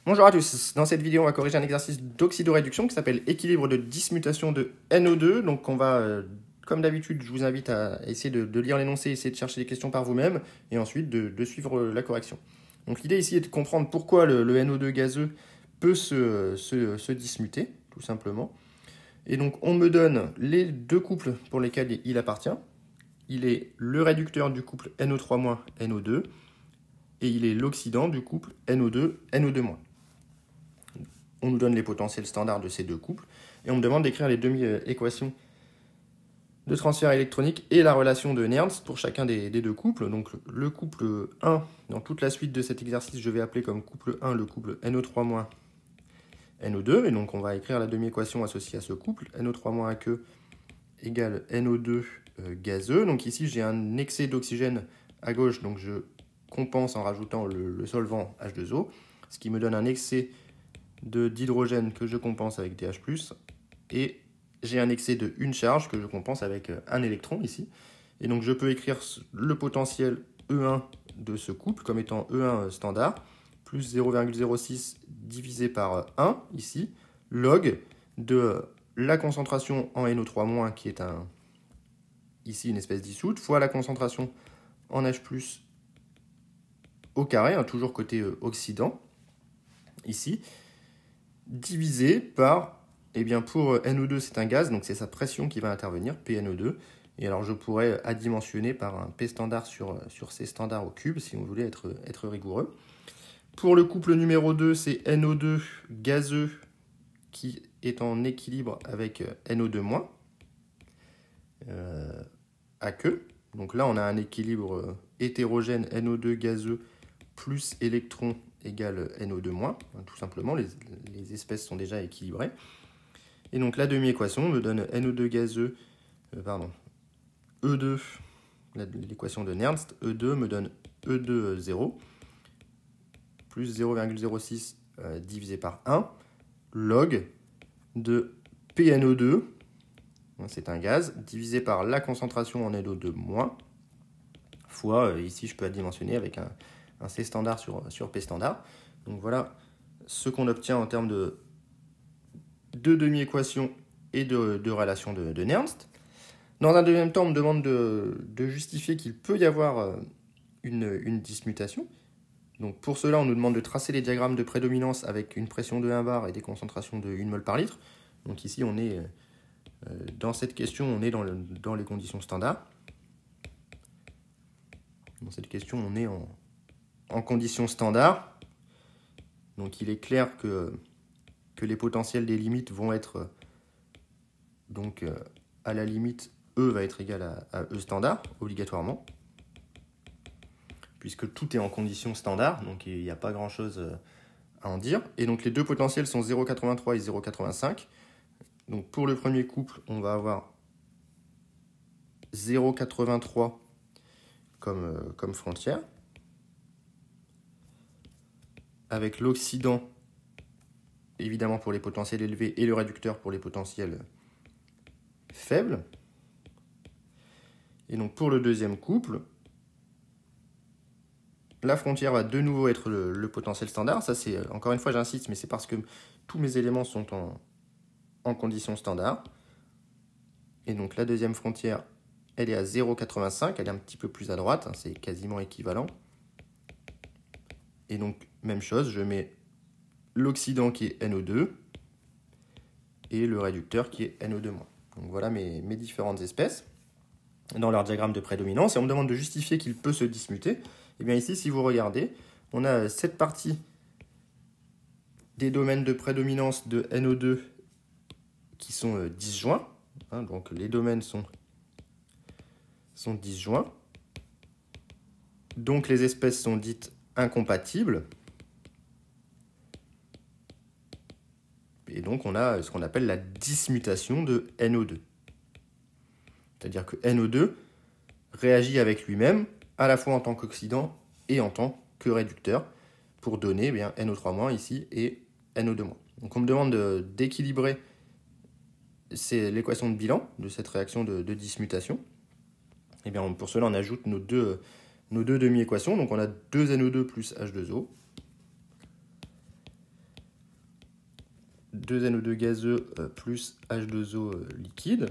Bonjour à tous, dans cette vidéo on va corriger un exercice d'oxydoréduction qui s'appelle équilibre de dismutation de NO2. Donc on va, comme d'habitude, je vous invite à essayer de lire l'énoncé, essayer de chercher des questions par vous-même et ensuite de suivre la correction. Donc l'idée ici est de comprendre pourquoi le NO2 gazeux peut se dismuter, tout simplement. Et donc on me donne les deux couples pour lesquels il appartient. Il est le réducteur du couple NO3- NO2 et il est l'oxydant du couple NO2-NO2-. On nous donne les potentiels standards de ces deux couples et on me demande d'écrire les demi-équations de transfert électronique et la relation de Nernst pour chacun des deux couples. Donc le couple 1, dans toute la suite de cet exercice, je vais appeler comme couple 1 le couple NO3- NO2. Et donc on va écrire la demi-équation associée à ce couple, NO3- aqueux égale NO2 gazeux. Donc ici j'ai un excès d'oxygène à gauche, donc je compense en rajoutant le solvant H2O, ce qui me donne un excès d'hydrogène que je compense avec DH+, et j'ai un excès de une charge que je compense avec un électron ici. Et donc je peux écrire le potentiel E1 de ce couple comme étant E1 standard, plus 0,06 divisé par 1, ici, log de la concentration en NO3- qui est ici une espèce dissoute, fois la concentration en H+, au carré, toujours côté oxydant, ici, divisé par, eh bien pour NO2 c'est un gaz, donc c'est sa pression qui va intervenir, PNO2, et alors je pourrais adimensionner par un P standard sur C standard au cube, si on voulait être rigoureux. Pour le couple numéro 2, c'est NO2 gazeux qui est en équilibre avec NO2-, aqueux. Donc là on a un équilibre hétérogène NO2 gazeux plus électron égale NO2-, tout simplement, les espèces sont déjà équilibrées. Et donc la demi-équation me donne NO2 gazeux, E2, l'équation de Nernst, E2 me donne E2 0, plus 0,06 divisé par 1, log de PNO2, c'est un gaz, divisé par la concentration en NO2-, fois, ici je peux adimensionner avec un C standard sur P standard. Donc voilà ce qu'on obtient en termes de demi-équations et de relations de Nernst. Dans un deuxième temps, on me demande de justifier qu'il peut y avoir une dismutation. Donc pour cela, on nous demande de tracer les diagrammes de prédominance avec une pression de 1 bar et des concentrations de 1 mol par litre. Donc ici, on est dans cette question, on est dans les conditions standards. Dans cette question, on est en conditions standards. Donc il est clair que les potentiels des limites vont être, à la limite, E va être égal à E standard, obligatoirement, puisque tout est en conditions standards, donc il n'y a pas grand-chose à en dire. Et donc les deux potentiels sont 0,83 et 0,85. Donc pour le premier couple, on va avoir 0,83 comme frontière, avec l'oxydant évidemment pour les potentiels élevés et le réducteur pour les potentiels faibles. Et donc pour le deuxième couple, la frontière va de nouveau être le potentiel standard. Ça c'est, encore une fois j'insiste, mais c'est parce que tous mes éléments sont en conditions standard. Et donc la deuxième frontière, elle est à 0,85, elle est un petit peu plus à droite, c'est quasiment équivalent. Et donc même chose, je mets l'oxydant qui est NO2 et le réducteur qui est NO2-. Donc voilà mes différentes espèces dans leur diagramme de prédominance. Et on me demande de justifier qu'il peut se dismuter. Et bien ici, si vous regardez, on a cette partie des domaines de prédominance de NO2 qui sont disjoints. Donc les domaines sont disjoints. Donc les espèces sont dites incompatibles. Et donc on a ce qu'on appelle la dismutation de NO2. C'est-à-dire que NO2 réagit avec lui-même à la fois en tant qu'oxydant et en tant que réducteur pour donner NO3- ici et NO2-. Donc on me demande d'équilibrer l'équation de bilan de cette réaction de dismutation. Et bien pour cela on ajoute nos deux demi-équations. Donc on a 2NO2 plus H2O 2NO2 gazeux plus H2O liquide.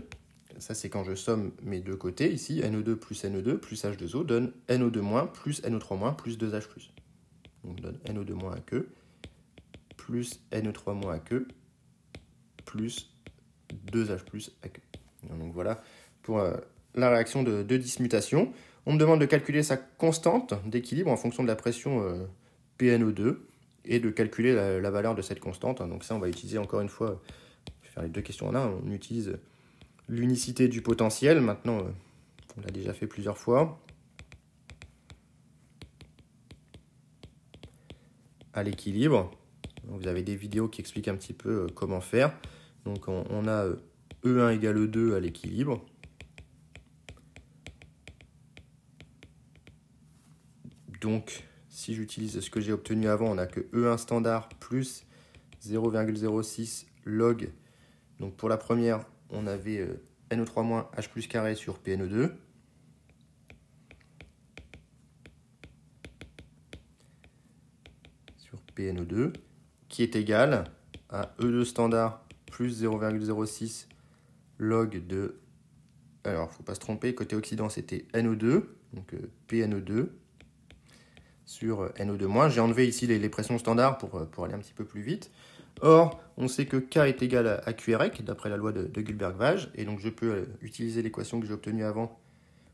Ça, c'est quand je somme mes deux côtés. Ici, NO2 plus H2O donne NO2- plus NO3- plus 2H+. Donc, donne NO2- aqueux plus NO3- aqueux plus 2H+ aqueux. Donc, voilà pour la réaction de dismutation. On me demande de calculer sa constante d'équilibre en fonction de la pression PNO2 et de calculer la valeur de cette constante. Donc ça, on va utiliser encore une fois, je vais faire les deux questions en un, on utilise l'unicité du potentiel. Maintenant, on l'a déjà fait plusieurs fois. À l'équilibre, vous avez des vidéos qui expliquent un petit peu comment faire. Donc on a E1 égale E2 à l'équilibre. Donc, si j'utilise ce que j'ai obtenu avant, on n'a que E1 standard plus 0,06 log. Donc pour la première, on avait NO3- H plus carré sur PNO2. Sur PNO2, qui est égal à E2 standard plus 0,06 log de... Alors, il ne faut pas se tromper, côté oxydant, c'était NO2, donc PNO2, sur NO2-. J'ai enlevé ici les pressions standards pour aller un petit peu plus vite. Or, on sait que K est égal à QREC, d'après la loi de Guilbert-Gvage, et donc je peux utiliser l'équation que j'ai obtenue avant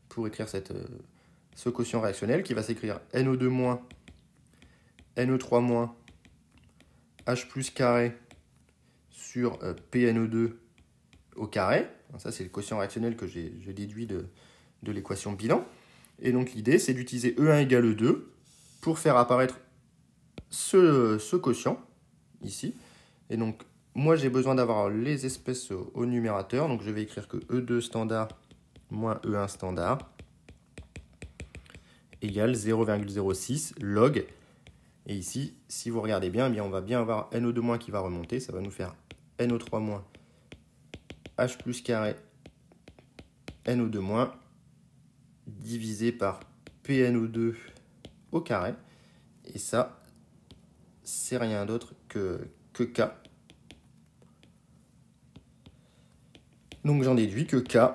pour écrire ce quotient réactionnel, qui va s'écrire NO2-, NO3- H plus carré sur PNO2 au carré. Ça, c'est le quotient réactionnel que j'ai déduit de l'équation bilan. Et donc, l'idée, c'est d'utiliser E1 égale E2 pour faire apparaître ce quotient, ici. Et donc, moi, j'ai besoin d'avoir les espèces au numérateur. Donc, je vais écrire que E2 standard moins E1 standard égale 0,06 log. Et ici, si vous regardez bien, on va bien avoir NO2- qui va remonter. Ça va nous faire NO3- H plus carré NO2- divisé par PNO2 au carré. Et ça, c'est rien d'autre que K. Donc j'en déduis que K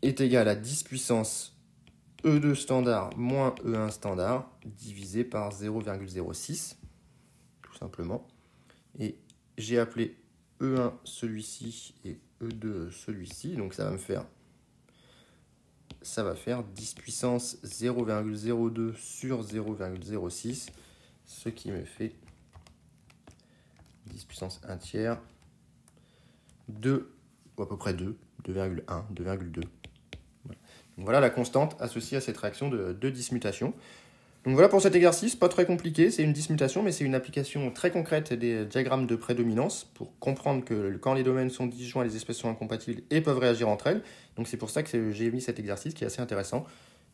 est égal à 10 puissance E2 standard moins E1 standard divisé par 0,06, tout simplement. Et j'ai appelé E1 celui-ci et E2 celui-ci, donc ça va faire 10 puissance 0,02 sur 0,06, ce qui me fait 10 puissance 1 tiers, 2, ou à peu près 2, 2,1, 2,2. Voilà la constante associée à cette réaction de dismutation. Donc voilà pour cet exercice, pas très compliqué, c'est une dismutation, mais c'est une application très concrète des diagrammes de prédominance pour comprendre que quand les domaines sont disjoints, les espèces sont incompatibles et peuvent réagir entre elles. Donc c'est pour ça que j'ai mis cet exercice qui est assez intéressant.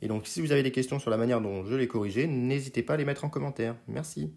Et donc si vous avez des questions sur la manière dont je l'ai corrigé, n'hésitez pas à les mettre en commentaire. Merci.